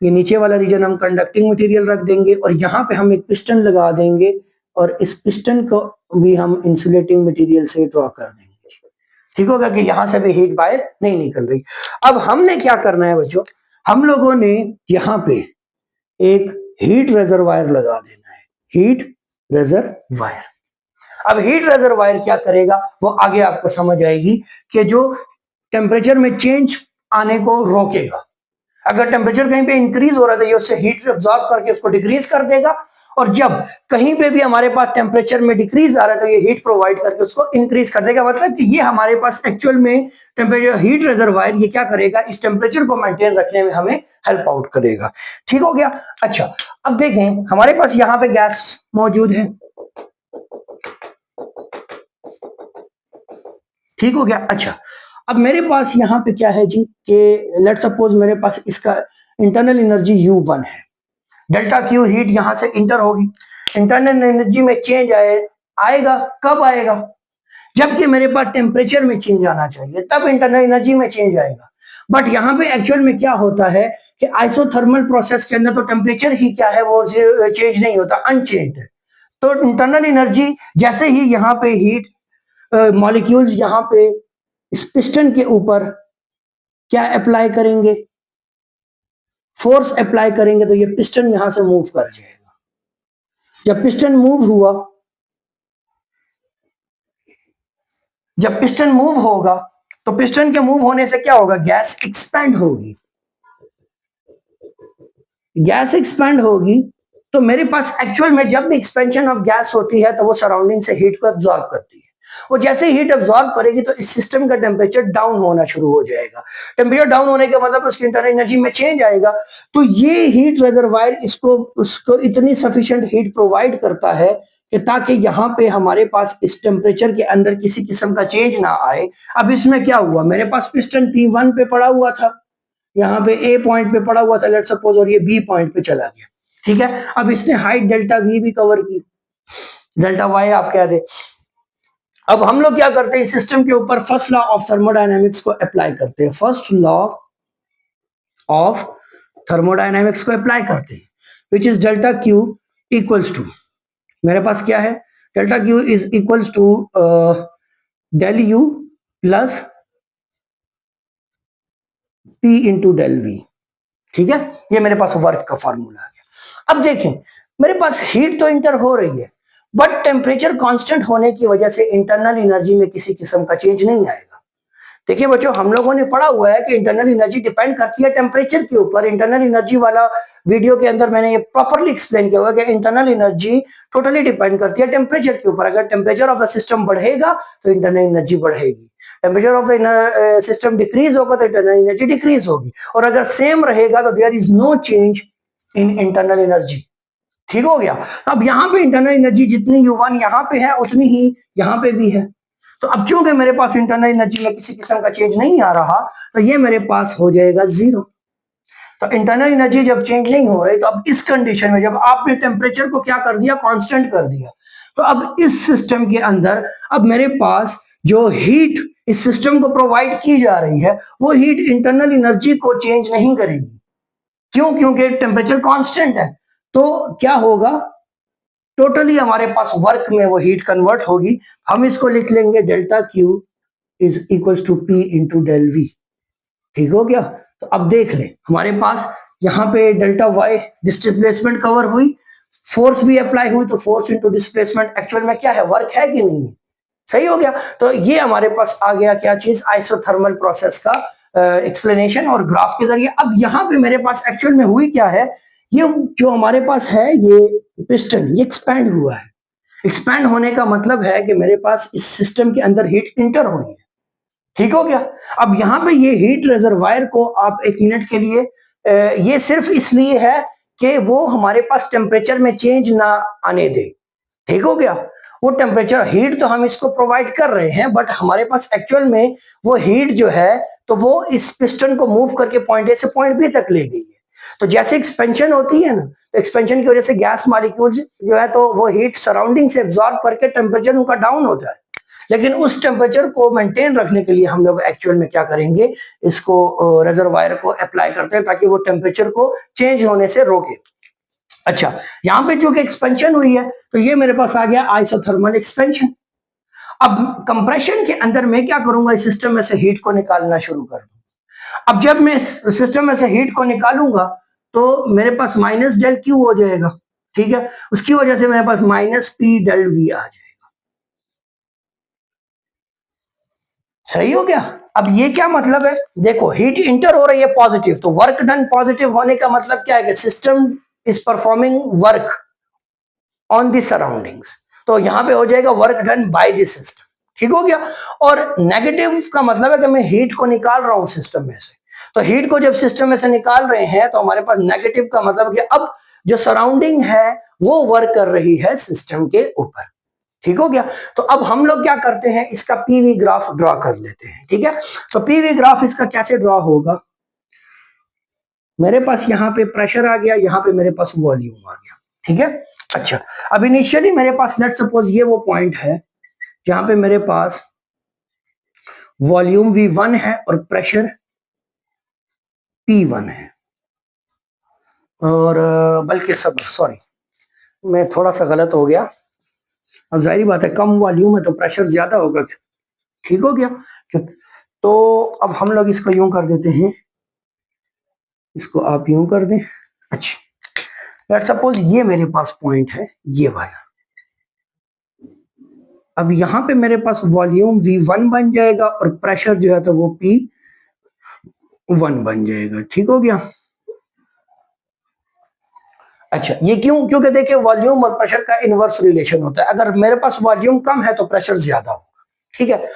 ये नीचे वाला रीजन हम कंडक्टिंग मटेरियल रख देंगे और यहाँ पे हम एक पिस्टन लगा देंगे और इस पिस्टन को भी हम इंसुलेटिंग मटेरियल से ड्रॉ कर देंगे। ठीक होगा कि यहाँ से भी हीट बाहर नहीं निकल रही। अब हमने क्या करना है बच्चों, हम लोगों ने यहाँ पे एक हीट रिजर्वायर लगा देना है, हीट रिजर्वायर। अब हीट रिजर्वायर क्या करेगा वो आगे आपको समझ आएगी कि जो टेम्परेचर में चेंज आने को रोकेगा। अगर टेम्परेचर कहीं पे इंक्रीज हो रहा है तो ये उससे हीट एब्जॉर्ब करके उसको डिक्रीज कर देगा, और जब कहीं पे भी हमारे पास टेम्परेचर में डिक्रीज आ रहा है तो ये हीट प्रोवाइड करके उसको इंक्रीज कर देगा। मतलब कि ये हमारे पास एक्चुअल में टेम्परेचर हीट रिजर्वायर ये क्या करेगा, इस टेम्परेचर को मेंटेन रखने में हमें हेल्प आउट करेगा। ठीक हो गया। अच्छा अब देखें हमारे पास यहाँ पे गैस मौजूद है, ठीक हो गया। अच्छा अब मेरे पास यहाँ पे क्या है जी कि लेट सपोज मेरे पास इसका इंटरनल एनर्जी U1 है, डेल्टा क्यू हीट यहां से इंटर होगी, इंटरनल एनर्जी में चेंज आएगा कब आएगा, जबकि मेरे पास टेम्परेचर में चेंज आना चाहिए तब इंटरनल एनर्जी में चेंज आएगा। बट यहाँ पे एक्चुअल में क्या होता है कि आइसोथर्मल प्रोसेस के अंदर तो टेम्परेचर ही क्या है वो चेंज नहीं होता, अनचेंज्ड है। तो इंटरनल एनर्जी जैसे ही यहाँ पे हीट मॉलिक्यूल्स यहाँ पे इस पिस्टन के ऊपर क्या अप्लाई करेंगे, फोर्स अप्लाई करेंगे, तो ये पिस्टन यहां से मूव कर जाएगा। जब पिस्टन मूव हुआ, जब पिस्टन मूव होगा तो पिस्टन के मूव होने से क्या होगा, गैस एक्सपैंड होगी। गैस एक्सपैंड होगी तो मेरे पास एक्चुअल में जब भी एक्सपेंशन ऑफ गैस होती है तो वो सराउंडिंग से हीट को एब्जॉर्ब करती है। वो जैसे हीट एब्जॉर्ब करेगी तो इस सिस्टम का टेम्परेचर डाउन होना शुरू हो जाएगा। टेम्परेचर डाउन होने का मतलब उसकी इंटरनल एनर्जी में चेंज आएगा। तो ये हीट रिजर्वायर इसको उसको इतनी सफिशिएंट हीट प्रोवाइड करता है कि ताकि यहाँ पे हमारे पास इस टेम्परेचर के अंदर किसी किस्म का चेंज ना आए। अब इसमें क्या हुआ, मेरे पास पिस्टन P1 पे पड़ा हुआ था, यहाँ पे A पॉइंट पे पड़ा हुआ था लेट सपोज, और ये B पॉइंट पे चला गया। ठीक है, अब इसने हाइट डेल्टा V भी कवर की, डेल्टा Y आप कह दे। अब हम लोग क्या करते हैं, सिस्टम के ऊपर फर्स्ट लॉ ऑफ थर्मोडायनेमिक्स को अप्लाई करते हैं। फर्स्ट लॉ ऑफ थर्मोडायनेमिक्स को अप्लाई करते हैं, which is delta Q equals to, मेरे पास क्या है, delta Q is equals to del U plus P into del V. ठीक है, ये मेरे पास वर्क का फॉर्मूला है। अब देखें मेरे पास हीट तो इंटर हो रही है बट टेम्परेचर कांस्टेंट होने की वजह से इंटरनल एनर्जी में किसी किस्म का चेंज नहीं आएगा। देखिए बच्चों हम लोगों ने पढ़ा हुआ है कि इंटरनल एनर्जी डिपेंड करती है टेम्परेचर के ऊपर। इंटरनल एनर्जी वाला वीडियो के अंदर मैंने ये प्रॉपर्ली एक्सप्लेन किया हुआ है कि इंटरनल एनर्जी टोटली डिपेंड करती है टेम्परेचर के ऊपर। अगर टेम्परेचर ऑफ द सिस्टम बढ़ेगा तो इंटरनल एनर्जी बढ़ेगी, temperature of the system decrease होगा तो इंटरनल एनर्जी डिक्रीज होगी, और अगर सेम रहेगा तो there is no change in internal energy. ठीक हो गया। अब यहाँ पे इंटरनल एनर्जी जितनी U1 यहाँ पे है उतनी ही यहाँ पे भी है। तो अब चूंकि मेरे पास इंटरनल एनर्जी में किसी किस्म का चेंज नहीं आ रहा तो ये मेरे पास हो जाएगा जीरो। तो इंटरनल एनर्जी जब चेंज नहीं हो रही तो अब इस कंडीशन में जब आपने टेम्परेचर को क्या कर दिया, कांस्टेंट कर दिया, तो अब इस सिस्टम के अंदर अब मेरे पास जो हीट इस सिस्टम को प्रोवाइड की जा रही है वो हीट इंटरनल एनर्जी को चेंज नहीं करेगी। क्यों? क्योंकि टेम्परेचर कांस्टेंट है। तो क्या होगा, टोटली हमारे पास वर्क में वो हीट कन्वर्ट होगी। हम इसको लिख लेंगे delta Q is equal to P into del V. ठीक हो गया। तो अब देख लें हमारे पास यहाँ पे डेल्टा वाई डिस्प्लेसमेंट कवर हुई, फोर्स भी अप्लाई हुई, तो फोर्स इंटू डिस्प्लेसमेंट एक्चुअल में क्या है, वर्क है कि नहीं है। सही हो गया। तो ये हमारे पास आ गया क्या चीज, आइसोथर्मल प्रोसेस का एक्सप्लेनेशन और ग्राफ के जरिए। अब यहाँ पे मेरे पास एक्चुअल में हुई क्या है, ये जो हमारे पास है ये पिस्टन ये एक्सपैंड हुआ है। एक्सपैंड होने का मतलब है कि मेरे पास इस सिस्टम के अंदर हीट इंटर हो रही है। ठीक हो गया। अब यहाँ पे ये हीट रिजर्वायर को आप एक मिनट के लिए ये सिर्फ इसलिए है कि वो हमारे पास टेम्परेचर में चेंज ना आने दे। ठीक हो गया। वो टेम्परेचर हीट तो हम इसको प्रोवाइड कर रहे हैं, बट हमारे पास एक्चुअल में वो हीट जो है तो वो इस पिस्टन को मूव करके पॉइंट ए से पॉइंट बी तक ले गई है। तो जैसे एक्सपेंशन होती है ना, तो एक्सपेंशन की वजह से गैस मॉलिक्यूल्स जो है तो वो हीट सराउंडिंग से एब्जॉर्ब करके टेम्परेचर उनका डाउन होता है। लेकिन उस टेम्परेचर को मेंटेन रखने के लिए हम लोग एक्चुअल में क्या करेंगे, इसको रिजर्वायर को अप्लाई करते हैं ताकि वो टेम्परेचर को चेंज होने से रोके। अच्छा, यहां पे जो कि एक्सपेंशन हुई है तो ये मेरे पास आ गया आइसोथर्मल एक्सपेंशन। अब कंप्रेशन के अंदर मैं क्या करूंगा, इस सिस्टम में से हीट को निकालना शुरू कर दूं। अब जब मैं इस सिस्टम में से हीट को निकालूंगा तो मेरे पास माइनस डेल क्यू हो जाएगा, ठीक है। उसकी वजह से मेरे पास माइनस पी डेल वी आ जाएगा। सही हो गया। अब ये क्या मतलब है, देखो हीट इंटर हो रही है पॉजिटिव, तो वर्क डन पॉजिटिव होने का मतलब क्या है कि system is performing work on the surroundings. तो यहां पे हो जाएगा work done by the system, ठीक हो गया। और नेगेटिव का मतलब है कि मैं हीट को निकाल रहा हूं सिस्टम में से। तो हीट को जब सिस्टम में से निकाल रहे हैं तो हमारे पास नेगेटिव का मतलब कि अब जो सराउंडिंग है वो वर्क कर रही है सिस्टम के ऊपर, ठीक हो गया। तो अब हम लोग क्या करते हैं, इसका पीवी ग्राफ ड्रॉ कर लेते हैं, ठीक है। तो पीवी ग्राफ इसका कैसे ड्रॉ होगा, मेरे पास यहाँ पे प्रेशर आ गया, यहाँ पे मेरे पास वॉल्यूम आ गया, ठीक है। अच्छा, अब इनिशियली मेरे पास लेट सपोज ये वो पॉइंट है जहां पे मेरे पास वॉल्यूम V1 है और प्रेशर P1 है। और बल्कि सब सॉरी, मैं थोड़ा सा गलत हो गया। अब जाहिर बात है कम वॉल्यूम है तो प्रेशर ज्यादा होगा, ठीक हो गया। तो अब हम लोग इसको यूं कर देते हैं, इसको आप यूं कर दें। अच्छा, लेट सपोज ये मेरे पास पॉइंट है ये वाला। अब यहां पे मेरे पास वॉल्यूम V1 बन जाएगा और प्रेशर जो है तो वो P1 बन जाएगा, ठीक हो गया। अच्छा, ये क्यों, क्योंकि देखिए वॉल्यूम और प्रेशर का इनवर्स रिलेशन होता है। अगर मेरे पास वॉल्यूम कम है तो प्रेशर ज्यादा होगा, ठीक है।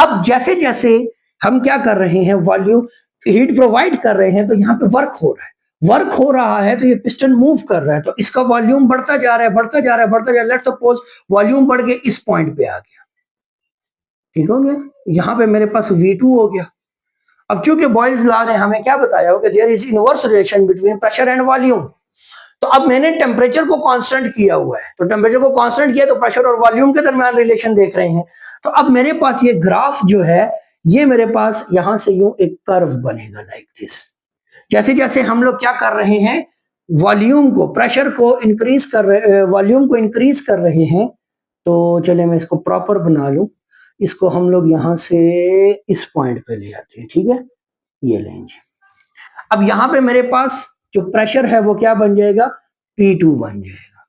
अब जैसे जैसे हम क्या कर रहे हैं, वॉल्यूम हीट प्रोवाइड कर रहे हैं तो यहाँ पे वर्क हो रहा है, वर्क हो रहा है तो ये पिस्टन मूव कर रहा है, तो इसका वॉल्यूम बढ़ता जा रहा है, बढ़ता जा रहा है, बढ़ता जा रहा है। लेट्स सपोज वॉल्यूम बढ़ के इस पॉइंट पे आ गया, ठीक हो गया। यहाँ पे मेरे पास V2 हो गया। अब चूंकि बॉयल्स लॉ ने हमें क्या बताया हो कि there is inverse relation between pressure and volume, तो अब मैंने टेम्परेचर को कांस्टेंट किया हुआ है, तो टेम्परेचर को कांस्टेंट किया तो प्रेशर और वॉल्यूम के दरमियान रिलेशन देख रहे हैं। तो अब मेरे पास ये ग्राफ जो है ये मेरे पास यहां से यूं एक कर्व बनेगा लाइक दिस। जैसे जैसे हम लोग क्या कर रहे हैं, वॉल्यूम को प्रेशर को इंक्रीज कर रहे, वॉल्यूम को इंक्रीज कर रहे हैं। तो चले मैं इसको प्रॉपर बना लूं, इसको हम लोग यहां से इस पॉइंट पे ले आते हैं, ठीक है, ये लेंगे। अब यहां पे मेरे पास जो प्रेशर है वो क्या बन जाएगा, P2 बन जाएगा,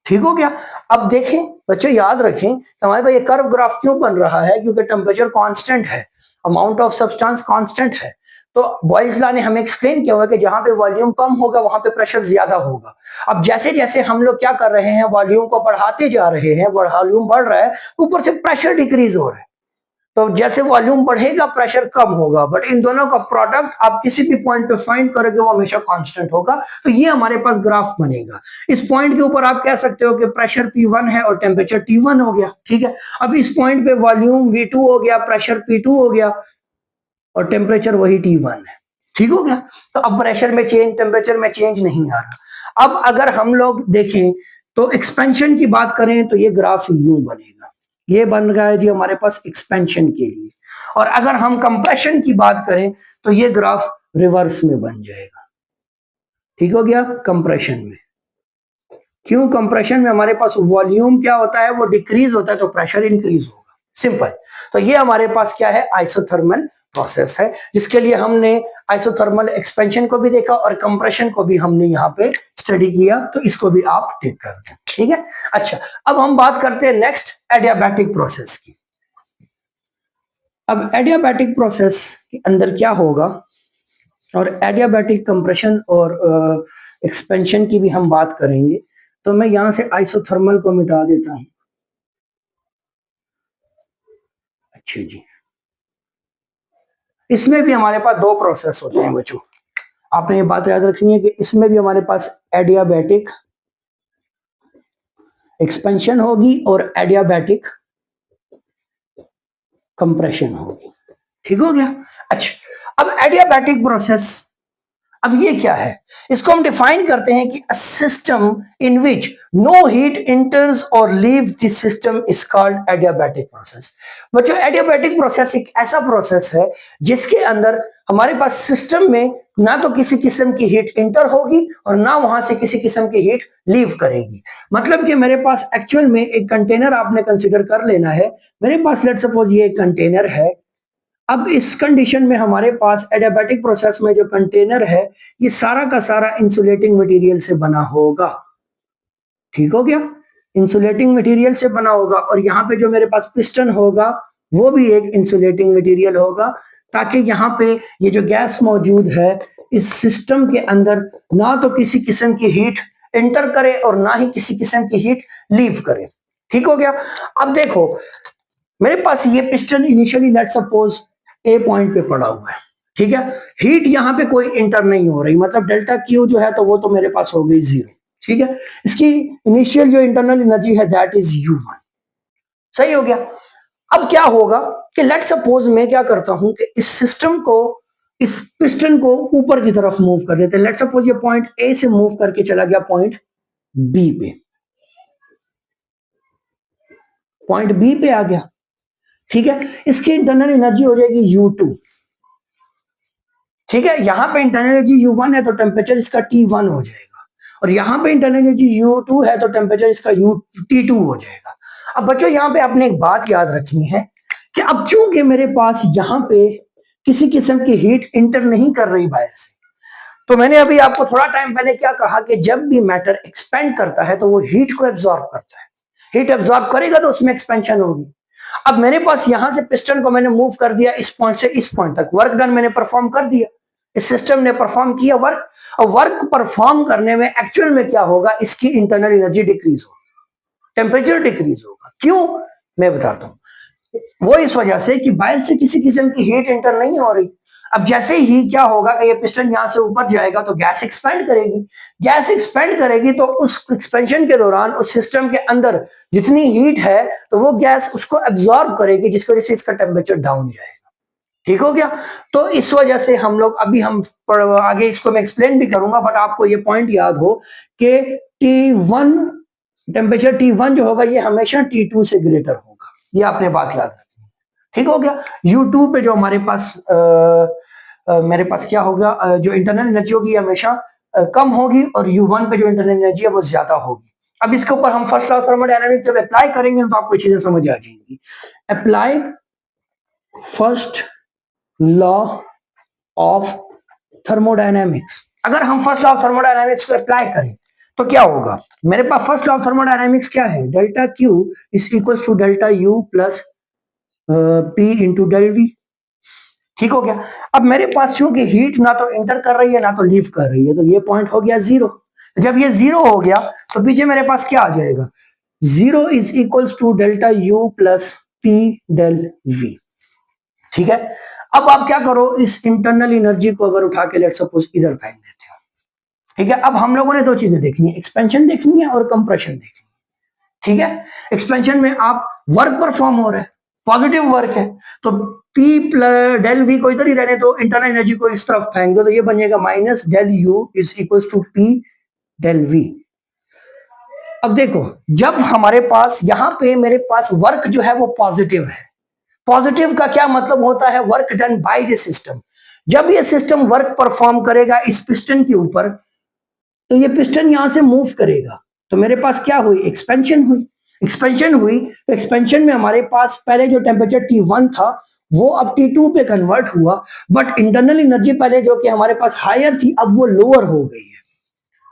ठीक हो गया। अब देखें बच्चों, याद रखें हमारे पास ये कर्व ग्राफ क्यों बन रहा है, क्योंकि टेम्परेचर कांस्टेंट है, अमाउंट ऑफ सब्सटेंस कांस्टेंट है। तो बॉयल्स लॉ ने हमें एक्सप्लेन किया हुआ कि जहां पे वॉल्यूम कम होगा वहां पे प्रेशर ज्यादा होगा। अब जैसे जैसे हम लोग क्या कर रहे हैं, वॉल्यूम को बढ़ाते जा रहे हैं, वॉल्यूम बढ़ रहा है, ऊपर से प्रेशर डिक्रीज हो रहा है। तो जैसे वॉल्यूम बढ़ेगा प्रेशर कम होगा, बट इन दोनों का प्रोडक्ट आप किसी भी पॉइंट पे फाइंड करोगे वो हमेशा कांस्टेंट होगा। तो ये हमारे पास ग्राफ बनेगा। इस पॉइंट के ऊपर आप कह सकते हो कि प्रेशर P1 है और टेम्परेचर T1 हो गया, ठीक है। अब इस पॉइंट पे वॉल्यूम V2 हो गया, प्रेशर P2 हो गया और टेम्परेचर वही T1 है, ठीक हो गया। तो अब प्रेशर में चेंज, टेम्परेचर में चेंज नहीं आ रहा। अब अगर हम लोग देखें तो एक्सपेंशन की बात करें तो ये ग्राफ यूं बनेगा, ये बन रहा है जी हमारे पास एक्सपेंशन के लिए। और अगर हम कंप्रेशन की बात करें तो ये ग्राफ रिवर्स में बन जाएगा, ठीक हो गया। कंप्रेशन में क्यों, कंप्रेशन में हमारे पास वॉल्यूम क्या होता है, वो डिक्रीज होता है तो प्रेशर इंक्रीज होगा, सिंपल। तो ये हमारे पास क्या है, आइसोथर्मल प्रोसेस है, जिसके लिए हमने आइसोथर्मल एक्सपेंशन को भी देखा और कंप्रेशन को भी हमने यहाँ पे स्टडी किया, तो इसको भी आप टिक कर दें, ठीक है। अच्छा, अब हम बात करते हैं नेक्स्ट एडियाबैटिक प्रोसेस की। अब एडियाबैटिक प्रोसेस के अंदर क्या होगा, और एडियाबैटिक कंप्रेशन और एक्सपेंशन की भी हम बात करेंगे। तो मैं यहां से आइसोथर्मल को मिटा देता हूं। अच्छा जी, इसमें भी हमारे पास दो प्रोसेस होते हैं बच्चों, आपने ये बात याद रखनी है कि इसमें भी हमारे पास एडियाबैटिक एक्सपेंशन होगी और एडियाबैटिक कंप्रेशन होगी। ठीक हो गया। अच्छा, अब एडियाबैटिक प्रोसेस, अब ये क्या है, इसको हम डिफाइन करते हैं कि a system in which no heat enters or leave this system is called adiabatic process. बच्चों, एडियाबैटिक प्रोसेस एक ऐसा प्रोसेस है जिसके अंदर हमारे पास सिस्टम में ना तो किसी किस्म की हीट इंटर होगी और ना वहां से किसी किस्म की हीट लीव करेगी। मतलब कि मेरे पास एक्चुअल में एक कंटेनर आपने कंसीडर कर लेना है। मेरे पास लेट सपोज ये एक कंटेनर है। अब इस कंडीशन में हमारे पास एडियाबैटिक प्रोसेस में जो कंटेनर है ये सारा का सारा इंसुलेटिंग मटेरियल से बना होगा। ठीक हो गया, इंसुलेटिंग मटेरियल से बना होगा और यहाँ पे जो मेरे पास पिस्टन होगा वो भी एक इंसुलेटिंग मटेरियल होगा, ताकि यहाँ पे ये जो गैस मौजूद है इस सिस्टम के अंदर ना तो किसी किस्म की हीट एंटर करे और ना ही किसी किस्म की हीट लीव करे। ठीक हो गया। अब देखो, मेरे पास ये पिस्टन इनिशियली लेट सपोज ए पॉइंट पे पड़ा हुआ है। ठीक है, हीट यहाँ पे कोई इंटर नहीं हो रही, मतलब डेल्टा क्यू जो है तो वो तो मेरे पास हो गई 0। ठीक है, इसकी इनिशियल जो इंटरनल एनर्जी है दैट इज U1। सही हो गया। अब क्या होगा कि लेट सपोज मैं क्या करता हूं कि इस सिस्टम को, इस पिस्टन को ऊपर की तरफ मूव कर देते हैं। लेट सपोज ये पॉइंट ए से मूव करके चला गया पॉइंट बी पे, पॉइंट बी पे आ गया। ठीक है, इसकी इंटरनल एनर्जी हो जाएगी U2। ठीक है, यहां पे इंटरनल एनर्जी U1 है तो टेम्परेचर इसका T1 हो जाएगा, और यहां पे इंटरनल एनर्जी U2 है तो टेम्परेचर इसका T2 हो जाएगा। अब बच्चों यहां पे आपने एक बात याद रखनी है कि अब चूंकि मेरे पास यहां पे किसी किस्म की हीट इंटर नहीं कर रही बाहर से, तो मैंने अभी आपको थोड़ा टाइम पहले क्या कहा कि जब भी मैटर एक्सपेंड करता है तो वो हीट को एब्जॉर्ब करता है। हीट एब्जॉर्ब करेगा तो उसमें एक्सपेंशन होगी। अब मेरे पास यहां से पिस्टन को मैंने मूव कर दिया इस पॉइंट से इस पॉइंट तक, वर्क डन मैंने परफॉर्म कर दिया, इस सिस्टम ने परफॉर्म किया वर्क। और वर्क परफॉर्म करने में एक्चुअल में क्या होगा, इसकी इंटरनल एनर्जी डिक्रीज होगी, टेम्परेचर डिक्रीज होगा। क्यों, मैं बताता हूं। वो इस वजह से कि बाहर से किसी किस्म की हीट एंटर नहीं हो रही। अब जैसे ही क्या होगा कि ये पिस्टन यहां से ऊपर जाएगा तो गैस एक्सपेंड करेगी। गैस एक्सपेंड करेगी तो उस एक्सपेंशन के दौरान उस सिस्टम के अंदर जितनी हीट है तो वो गैस उसको एब्जॉर्ब करेगी, जिसकी वजह से इसका टेम्परेचर डाउन जाएगा। ठीक हो गया। तो इस वजह से हम लोग अभी हम आगे इसको मैं एक्सप्लेन भी करूंगा, बट आपको ये पॉइंट याद हो कि T1, टेम्परेचर T1 जो होगा ये हमेशा T2 से ग्रेटर होगा। ये आपने बात याद रखनी है। ठीक हो गया। U2 पे जो हमारे पास मेरे पास क्या होगा, जो इंटरनल एनर्जी होगी हमेशा कम होगी, और U1 पे जो इंटरनल एनर्जी है वो ज्यादा होगी। अब इसके ऊपर हम फर्स्ट लॉ ऑफ थर्मोडायनामिक्स जब अप्लाई करेंगे तो आपको चीजें समझ आ जाएंगी। Apply first law of thermodynamics. अगर हम फर्स्ट लॉ ऑफ थर्मोडायनामिक्स को अप्लाई करें तो क्या होगा, मेरे पास फर्स्ट लॉ ऑफ थर्मोडायनामिक्स क्या है, delta Q is equal to delta U plus P into del V. ठीक हो गया। अब मेरे पास चूंकि हीट ना तो इंटर कर रही है ना तो लीव कर रही है, तो ये पॉइंट हो गया 0। जब ये 0 हो गया तो पीछे मेरे पास क्या आ जाएगा, 0 is equal to delta U plus P del V. ठीक है। अब आप क्या करो, इस इंटरनल एनर्जी को अगर उठा के लेट सपोज इधर फेंक देते हो। ठीक है, अब हम लोगों ने दो चीजें देखनी है, एक्सपेंशन देखनी है और कंप्रेशन देखनी है। ठीक है, एक्सपेंशन में आप वर्क परफॉर्म हो रहा है, पॉजिटिव वर्क है, तो पी प्लस डेल वी को इधर ही रहने दो, इंटरनल एनर्जी को इस तरफ फेंक दो, तो ये बन जाएगा minus del U is equal to P del V. अब देखो, जब हमारे पास यहां पे मेरे पास वर्क जो है वो पॉजिटिव है। पॉजिटिव का क्या मतलब होता है, work done by the system. जब ये सिस्टम वर्क परफॉर्म करेगा इस पिस्टन के ऊपर, तो ये पिस्टन यहां से मूव करेगा, तो मेरे पास क्या हुई, एक्सपेंशन हुई। एक्सपेंशन हुई तो एक्सपेंशन में हमारे पास पहले जो टेम्परेचर T1 था वो अब T2 पे कन्वर्ट हुआ, बट इंटरनल एनर्जी पहले जो कि हमारे पास हायर थी अब वो लोअर हो गई है,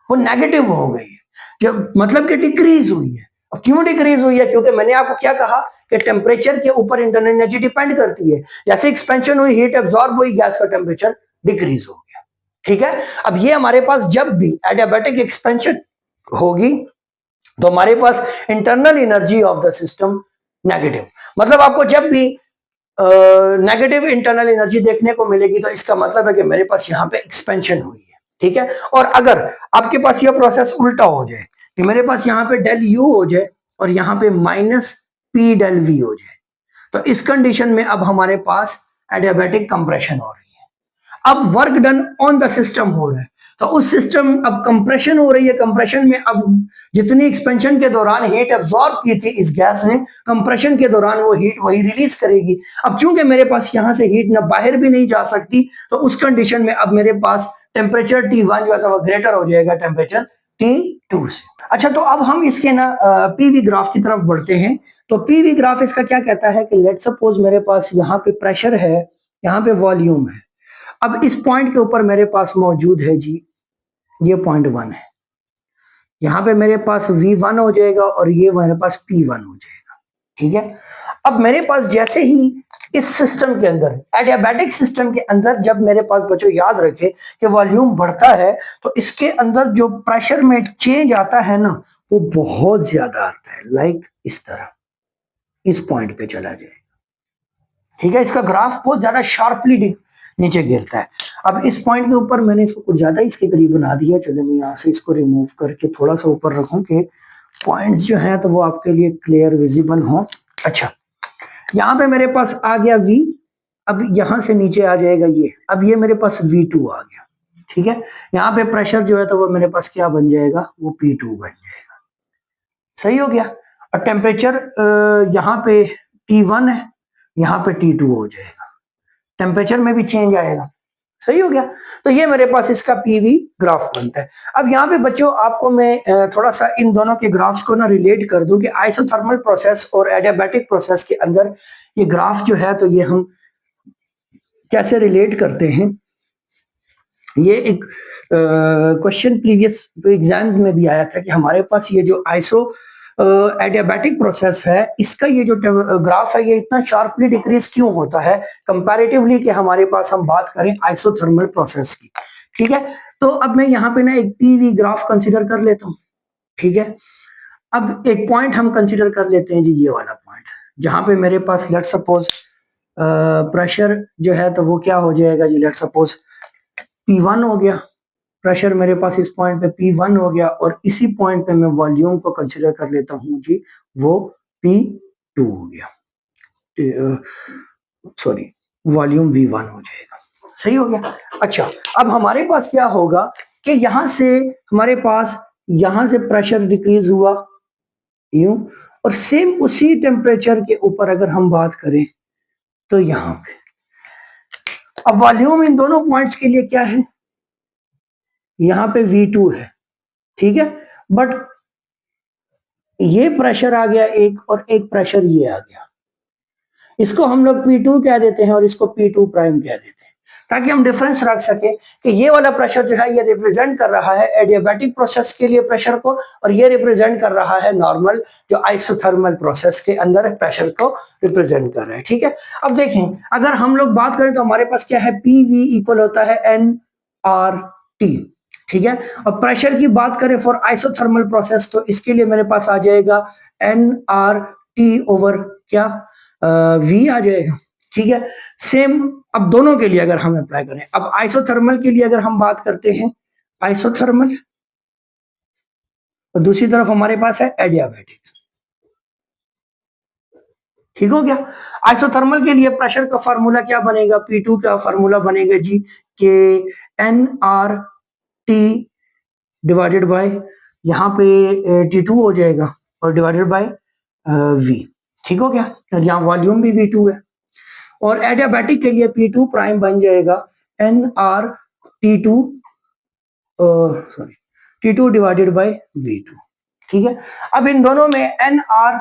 वो नेगेटिव हो गई है, जब मतलब कि डिक्रीज हुई है। अब क्यों डिक्रीज हुई है, क्योंकि मैंने आपको क्या कहा कि टेम्परेचर के ऊपर इंटरनल एनर्जी डिपेंड करती है। जैसे एक्सपेंशन हुई, हीट एब्जॉर्ब हुई, गैस का टेम्परेचर डिक्रीज हो गया। ठीक है, अब ये हमारे पास जब भी एडियाबैटिक एक्सपेंशन होगी तो हमारे पास internal energy of the system negative, मतलब आपको जब भी नेगेटिव इंटरनल एनर्जी देखने को मिलेगी तो इसका मतलब है कि मेरे पास यहाँ पे एक्सपेंशन हुई है। ठीक है, और अगर आपके पास यह प्रोसेस उल्टा हो जाए कि मेरे पास यहाँ पे डेल यू हो जाए और यहाँ पे माइनस पी डेल वी हो जाए। तो इस कंडीशन में अब हमारे पास एडियाबैटिक कंप्रेशन हो रही है। अब work done on the system हो रहा है, तो उस सिस्टम अब कंप्रेशन हो रही है। कंप्रेशन में अब जितनी एक्सपेंशन के दौरान हीट एब्जॉर्ब की थी इस गैस ने, कंप्रेशन के दौरान वो हीट वही रिलीज करेगी। अब चूंकि मेरे पास यहां से हीट ना बाहर भी नहीं जा सकती, तो उस कंडीशन में अब मेरे पास टेम्परेचर T1 जो है वो ग्रेटर हो जाएगा टेम्परेचर T2 से। अच्छा, तो अब हम इसके ना पीवी ग्राफ की तरफ बढ़ते हैं। तो पीवी ग्राफ इसका क्या कहता है कि लेट सपोज मेरे पास यहाँ पे प्रेशर है, यहाँ पे वॉल्यूम है। अब इस पॉइंट के ऊपर मेरे पास मौजूद है जी, ये पॉइंट 1 है। यहाँ पे मेरे पास V1 हो जाएगा और ये मेरे पास P1 हो जाएगा। ठीक है। अब मेरे पास जैसे ही इस सिस्टम के अंदर, एडियाबैटिक सिस्टम के अंदर, जब मेरे पास बच्चों याद रखे कि वॉल्यूम बढ़ता है तो इसके अंदर जो प्रेशर में चेंज आता है ना, वो बहुत ज्यादा आता है। लाइक इस तरह इस पॉइंट पे चला जाएगा। ठीक है। इसका ग्राफ बहुत ज्यादा शार्पली नीचे गिरता है। अब इस पॉइंट के ऊपर मैंने इसको कुछ ज्यादा इसके करीब बना दिया। चलो मैं यहाँ से इसको रिमूव करके थोड़ा सा ऊपर रखूं कि पॉइंट्स जो हैं तो वो आपके लिए क्लियर विजिबल हो। अच्छा, यहाँ पे मेरे पास आ गया V। अब यहां से नीचे आ जाएगा ये। अब ये मेरे पास V2 आ गया। ठीक है। यहाँ पे प्रेशर जो है तो वो मेरे पास क्या बन जाएगा, वो P2 बन जाएगा। सही हो गया। और टेम्परेचर यहाँ पे T1 है, यहाँ पे T2 हो जाएगा। टेम्परेचर में भी चेंज आएगा। सही हो गया। तो ये मेरे पास इसका पीवी ग्राफ बनता है। अब यहाँ पे बच्चों आपको मैं थोड़ा सा इन दोनों के ग्राफ्स को ना रिलेट कर दूं कि आइसोथर्मल प्रोसेस और एडियाबैटिक प्रोसेस के अंदर ये ग्राफ जो है तो ये हम कैसे रिलेट करते हैं। ये एक क्वेश्चन प्रीवियस एग्जाम्स में भी आया था कि हमारे पास ये जो एडियाबैटिक प्रोसेस है, इसका ये जो ग्राफ है ये इतना शार्पली डिक्रीज क्यों होता है कंपैरेटिवली कि हमारे पास हम बात करें आइसोथर्मल प्रोसेस की। ठीक है। तो अब मैं यहाँ पे ना एक पीवी ग्राफ कंसीडर कर लेता हूँ। ठीक है। अब एक पॉइंट हम कंसीडर कर लेते हैं जी, ये वाला पॉइंट जहां पे मेरे पास लेट सपोज प्रेशर जो है तो वो क्या हो जाएगा जी, लेट सपोज P1 हो गया। प्रेशर मेरे पास इस पॉइंट पे P1 हो गया और इसी पॉइंट पे मैं वॉल्यूम को कंसीडर कर लेता हूं जी, वो P2 हो गया। सॉरी, वॉल्यूम V1 हो जाएगा। सही हो गया। अच्छा, अब हमारे पास क्या होगा कि यहां से हमारे पास यहां से प्रेशर डिक्रीज हुआ यूं, और सेम उसी टेम्परेचर के ऊपर अगर हम बात करें तो यहां पे अब वॉल्यूम इन दोनों पॉइंट्स के लिए क्या है, यहां पे V2 है। ठीक है। बट ये प्रेशर आ गया एक और एक प्रेशर ये आ गया। इसको हम लोग P2 कह देते हैं और इसको P2 प्राइम कह देते हैं, ताकि हम डिफरेंस रख सके कि ये वाला प्रेशर जो है ये रिप्रेजेंट कर रहा है एडियाबैटिक प्रोसेस के लिए प्रेशर को, और ये रिप्रेजेंट कर रहा है नॉर्मल जो आइसोथर्मल प्रोसेस के अंदर प्रेशर को रिप्रेजेंट कर रहा है। ठीक है। अब देखें, अगर हम लोग बात करें तो हमारे पास क्या है, PV इक्वल होता है nRT। ठीक है। और प्रेशर की बात करें फॉर आइसोथर्मल प्रोसेस तो इसके लिए मेरे पास आ जाएगा nRT ओवर क्या, V आ जाएगा। ठीक है। सेम अब दोनों के लिए अगर हम अप्लाई करें, अब आइसोथर्मल के लिए अगर हम बात करते हैं आइसोथर्मल, और दूसरी तरफ हमारे पास है एडियाबैटिक। ठीक हो गया। आइसोथर्मल के लिए प्रेशर का फार्मूला क्या बनेगा, P2 का फार्मूला बनेगा जी के nRT डिवाइडेड बाय यहाँ पे T2 हो जाएगा और डिवाइडेड बाय V। ठीक हो गया। और यहाँ वॉल्यूम भी V2 है। और एडियाबैटिक के लिए P2 प्राइम बन जाएगा nRT2 T2 divided by V2। ठीक है। अब इन दोनों में nR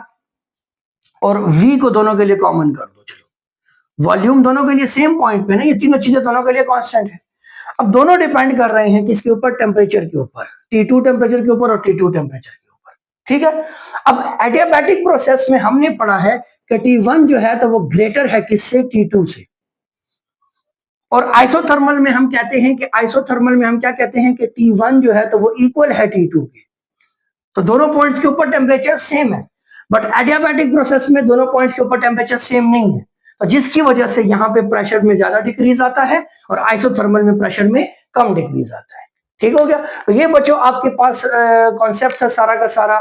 और V को दोनों के लिए कॉमन कर दो। चलो, वॉल्यूम दोनों के लिए सेम पॉइंट पे ना, ये तीनों चीजें दोनों के लिए कांस्टेंट है। अब दोनों डिपेंड कर रहे हैं किसके ऊपर, टेम्परेचर के ऊपर, T2 टेम्परेचर के ऊपर और T2 टेम्परेचर के ऊपर। ठीक है। अब एडियाबैटिक प्रोसेस में हमने पढ़ा है कि T1 जो है तो वो ग्रेटर है किससे, T2 से। और आइसोथर्मल में हम कहते हैं कि आइसोथर्मल में हम क्या कहते हैं कि T1 जो है तो वो इक्वल है T2 के। तो दोनों पॉइंट्स के ऊपर टेम्परेचर सेम है। बट एडियाबैटिक प्रोसेस में दोनों पॉइंट्स के ऊपर टेम्परेचर सेम नहीं है, तो जिसकी वजह से यहाँ पे प्रेशर में ज्यादा डिक्रीज आता है और आइसोथर्मल में प्रेशर में कम डिक्रीज आता है। ठीक हो गया। तो ये बच्चों आपके पास कॉन्सेप्ट था सारा का सारा,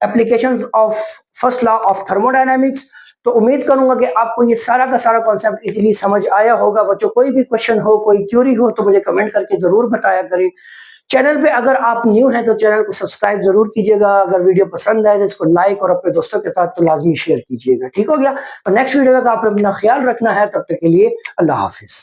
applications of first law of thermodynamics. तो उम्मीद करूंगा कि आपको ये सारा का सारा कॉन्सेप्ट इजीली समझ आया होगा। बच्चों कोई भी क्वेश्चन हो, कोई क्यूरी हो तो मुझे कमेंट करके जरूर बताया करें। चैनल पे अगर आप न्यू हैं तो चैनल को सब्सक्राइब जरूर कीजिएगा। अगर वीडियो पसंद आए तो इसको लाइक और अपने दोस्तों के साथ तो लाजमी शेयर कीजिएगा। ठीक हो गया। तो नेक्स्ट वीडियो तक आप अपना ख्याल रखना है, तब तक के लिए अल्लाह हाफिज।